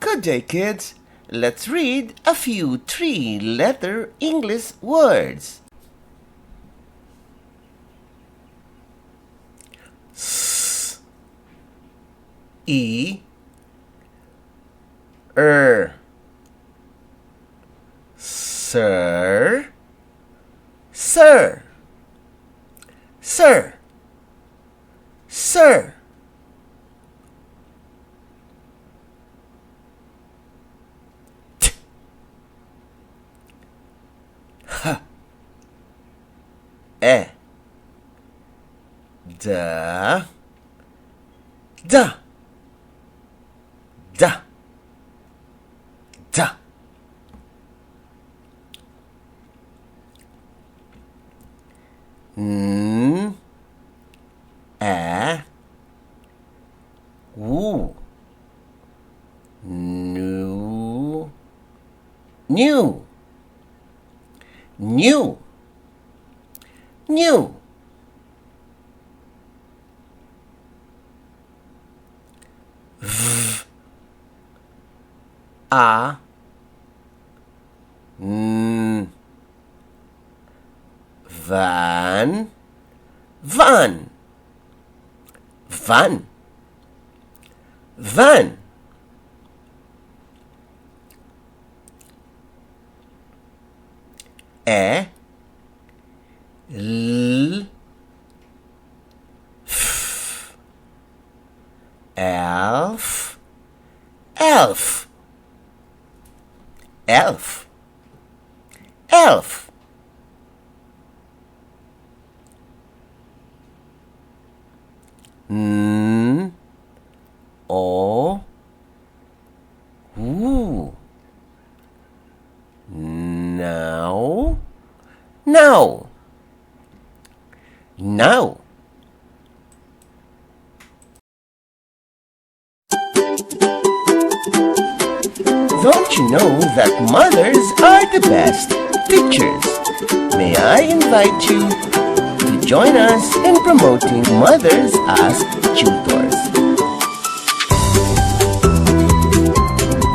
Good day, kids. Let's read a few three-letter English words. S, E, Sir, sir, sir, sir. T, H, E, da, da, da, da. N, A, W, new, new, new, new. V, A, N, van, van, van, van. E, L, F, elf, elf, elf, elf. N, O, W. Now, now, now. Don't you know that mothers are the best teachers? May I invite you to join us in promoting mothers as tutors.